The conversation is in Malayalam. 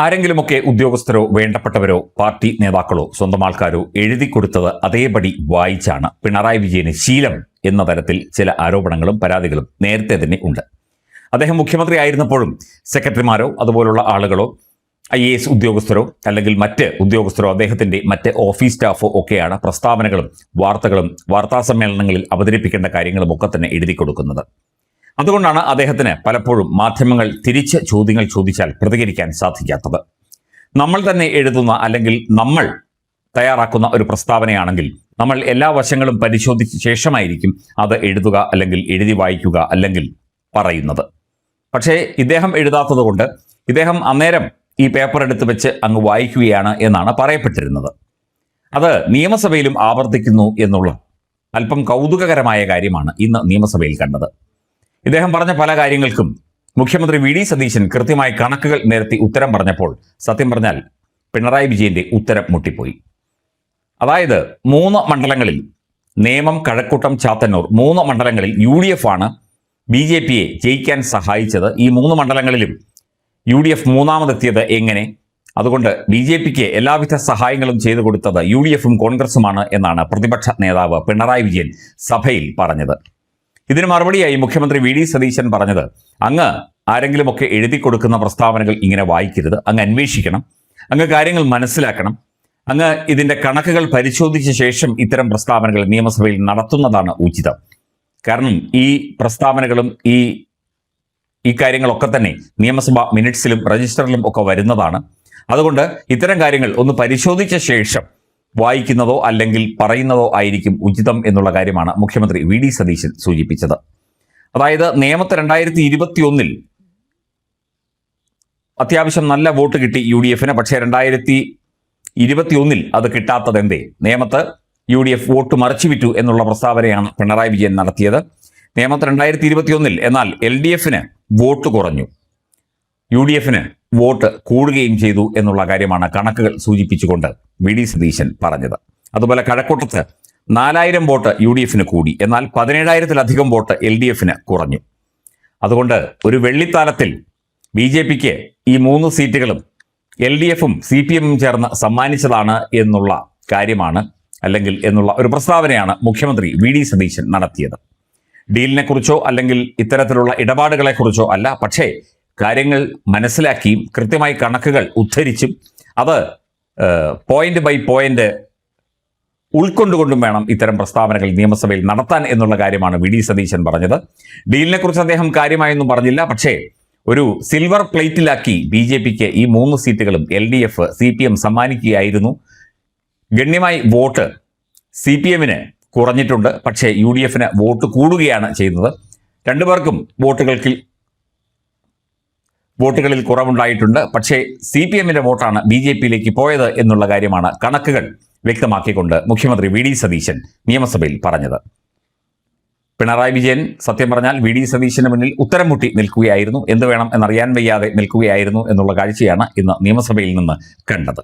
ആരെങ്കിലുമൊക്കെ ഉദ്യോഗസ്ഥരോ വേണ്ടപ്പെട്ടവരോ പാർട്ടി നേതാക്കളോ സ്വന്തം ആൾക്കാരോ എഴുതി കൊടുത്തത് അതേപടി വായിച്ചാണ് പിണറായി വിജയന് ശീലം എന്ന തരത്തിൽ ചില ആരോപണങ്ങളും പരാതികളും നേരത്തെ തന്നെ ഉണ്ട്. അദ്ദേഹം മുഖ്യമന്ത്രി ആയിരുന്നപ്പോഴും സെക്രട്ടറിമാരോ അതുപോലുള്ള ആളുകളോ IAS ഉദ്യോഗസ്ഥരോ അല്ലെങ്കിൽ മറ്റ് ഉദ്യോഗസ്ഥരോ അദ്ദേഹത്തിന്റെ മറ്റ് ഓഫീസ് സ്റ്റാഫോ ഒക്കെയാണ് പ്രസ്താവനകളും വാർത്തകളും വാർത്താസമ്മേളനങ്ങളിൽ അവതരിപ്പിക്കേണ്ട കാര്യങ്ങളും ഒക്കെ തന്നെ എഴുതി കൊടുക്കുന്നത്. അതുകൊണ്ടാണ് അദ്ദേഹത്തിന് പലപ്പോഴും മാധ്യമങ്ങൾ തിരിച്ച് ചോദ്യങ്ങൾ ചോദിച്ചാൽ പ്രതികരിക്കാൻ സാധിക്കാത്തത്. നമ്മൾ തന്നെ എഴുതുന്ന അല്ലെങ്കിൽ നമ്മൾ തയ്യാറാക്കുന്ന ഒരു പ്രസ്താവനയാണെങ്കിൽ നമ്മൾ എല്ലാ വശങ്ങളും പരിശോധിച്ച ശേഷമായിരിക്കും അത് എഴുതുക അല്ലെങ്കിൽ എഴുതി വായിക്കുക അല്ലെങ്കിൽ പറയുന്നത്. പക്ഷേ ഇദ്ദേഹം എഴുതാത്തത് കൊണ്ട് ഇദ്ദേഹം അന്നേരം ഈ പേപ്പർ എടുത്ത് വെച്ച് അങ്ങ് വായിക്കുകയാണ് എന്നാണ് പറയപ്പെട്ടിരുന്നത്. അത് നിയമസഭയിലും ആവർത്തിക്കുന്നു എന്നുള്ള അല്പം കൗതുകകരമായ കാര്യമാണ് ഇന്ന് നിയമസഭയിൽ കണ്ടത്. ഇദ്ദേഹം പറഞ്ഞ പല കാര്യങ്ങൾക്കും മുഖ്യമന്ത്രി VD സതീശൻ കൃത്യമായി കണക്കുകൾ നിരത്തി ഉത്തരം പറഞ്ഞപ്പോൾ സത്യം പറഞ്ഞാൽ പിണറായി വിജയന്റെ ഉത്തരം മുട്ടിപ്പോയി. അതായത് 3 മണ്ഡലങ്ങളിൽ നേമം, കഴക്കൂട്ടം, ചാത്തന്നൂർ 3 മണ്ഡലങ്ങളിൽ UDF ആണ് BJPയെ ജയിക്കാൻ സഹായിച്ചത്. ഈ 3 മണ്ഡലങ്ങളിലും UDF മൂന്നാമതെത്തിയത് എങ്ങനെ? അതുകൊണ്ട് BJPക്ക് എല്ലാവിധ സഹായങ്ങളും ചെയ്തു കൊടുത്തത് UDFും കോൺഗ്രസുമാണ് എന്നാണ് പ്രതിപക്ഷ നേതാവ് പിണറായി വിജയൻ സഭയിൽ പറഞ്ഞത്. ഇതിന് മറുപടിയായി മുഖ്യമന്ത്രി VD സതീശൻ പറഞ്ഞത്, അങ്ങ് ആരെങ്കിലുമൊക്കെ എഴുതി കൊടുക്കുന്ന പ്രസ്താവനകൾ ഇങ്ങനെ വായിക്കരുത്, അങ്ങ് അന്വേഷിക്കണം, അങ്ങ് കാര്യങ്ങൾ മനസ്സിലാക്കണം, അങ്ങ് ഇതിന്റെ കണക്കുകൾ പരിശോധിച്ച ശേഷം ഇത്തരം പ്രസ്താവനകൾ നിയമസഭയിൽ നടത്തുന്നതാണ് ഉചിതം. കാരണം ഈ പ്രസ്താവനകളും ഈ കാര്യങ്ങളൊക്കെ തന്നെ നിയമസഭാ മിനിറ്റ്സിലും രജിസ്റ്ററിലും ഒക്കെ വരുന്നതാണ്. അതുകൊണ്ട് ഇത്തരം കാര്യങ്ങൾ ഒന്ന് പരിശോധിച്ച ശേഷം വായിക്കുന്നതോ അല്ലെങ്കിൽ പറയുന്നതോ ആയിരിക്കും ഉചിതം എന്നുള്ള കാര്യമാണ് മുഖ്യമന്ത്രി VD സതീശൻ സൂചിപ്പിച്ചത്. അതായത് നേമത്ത് 2021 അത്യാവശ്യം നല്ല വോട്ട് കിട്ടി UDFന്. പക്ഷേ 2021 അത് കിട്ടാത്തത് എന്തേ? നേമത്ത് UDF വോട്ട് മറിച്ചു വിറ്റു എന്നുള്ള പ്രസ്താവനയാണ് പിണറായി വിജയൻ നടത്തിയത്. നേമത്ത് 2021 എന്നാൽ LDFന് വോട്ട് കുറഞ്ഞു, UDFന് വോട്ട് കൂടുകയും ചെയ്തു എന്നുള്ള കാര്യമാണ് കണക്കുകൾ സൂചിപ്പിച്ചുകൊണ്ട് VD സതീശൻ പറഞ്ഞത്. അതുപോലെ കഴക്കൂട്ടത്ത് 4000 വോട്ട് UDFന് കൂടി, എന്നാൽ 17,000-ലധികം വോട്ട് LDFന് കുറഞ്ഞു. അതുകൊണ്ട് ഒരു വെള്ളിത്താലത്തിൽ BJPക്ക് ഈ 3 സീറ്റുകളും LDFും CPMും ചേർന്ന് സമ്മാനിച്ചതാണ് എന്നുള്ള കാര്യമാണ് അല്ലെങ്കിൽ എന്നുള്ള ഒരു പ്രസ്താവനയാണ് മുഖ്യമന്ത്രി VD സതീശൻ നടത്തിയത്. ഡീലിനെ കുറിച്ചോ അല്ലെങ്കിൽ ഇത്തരത്തിലുള്ള ഇടപാടുകളെക്കുറിച്ചോ അല്ല, പക്ഷേ കാര്യങ്ങൾ മനസ്സിലാക്കിയും കൃത്യമായി കണക്കുകൾ ഉദ്ധരിച്ചും അത് പോയിന്റ് ബൈ പോയിന്റ് ഉൾക്കൊണ്ടുകൊണ്ടും വേണം ഇത്തരം പ്രസ്താവനകൾ നിയമസഭയിൽ നടത്താൻ എന്നുള്ള കാര്യമാണ് VD സതീശൻ പറഞ്ഞത്. ഡീലിനെ കുറിച്ച് അദ്ദേഹം കാര്യമായൊന്നും പറഞ്ഞില്ല. പക്ഷേ ഒരു സിൽവർ പ്ലേറ്റിലാക്കി BJPക്ക് ഈ 3 സീറ്റുകളും LDF CPM സമ്മാനിക്കുകയായിരുന്നു. ഗണ്യമായി വോട്ട് CPMന് കുറഞ്ഞിട്ടുണ്ട്, പക്ഷേ UDFന് വോട്ട് കൂടുകയാണ് ചെയ്യുന്നത്. രണ്ടുപേർക്കും വോട്ടുകളിൽ കുറവുണ്ടായിട്ടുണ്ട്. പക്ഷേ CPMന്റെ വോട്ടാണ് BJPയിലേക്ക് പോയത് എന്നുള്ള കാര്യമാണ് കണക്കുകൾ വ്യക്തമാക്കിക്കൊണ്ട് മുഖ്യമന്ത്രി VD സതീശൻ നിയമസഭയിൽ പറഞ്ഞത്. പിണറായി വിജയൻ സത്യം പറഞ്ഞാൽ VD സതീശന് മുന്നിൽ ഉത്തരം മുട്ടി നിൽക്കുകയായിരുന്നു, എന്ത് വേണം എന്നറിയാൻ വയ്യാതെ നിൽക്കുകയായിരുന്നു എന്നുള്ള കാഴ്ചയാണ് ഇന്ന് നിയമസഭയിൽ നിന്ന് കണ്ടത്.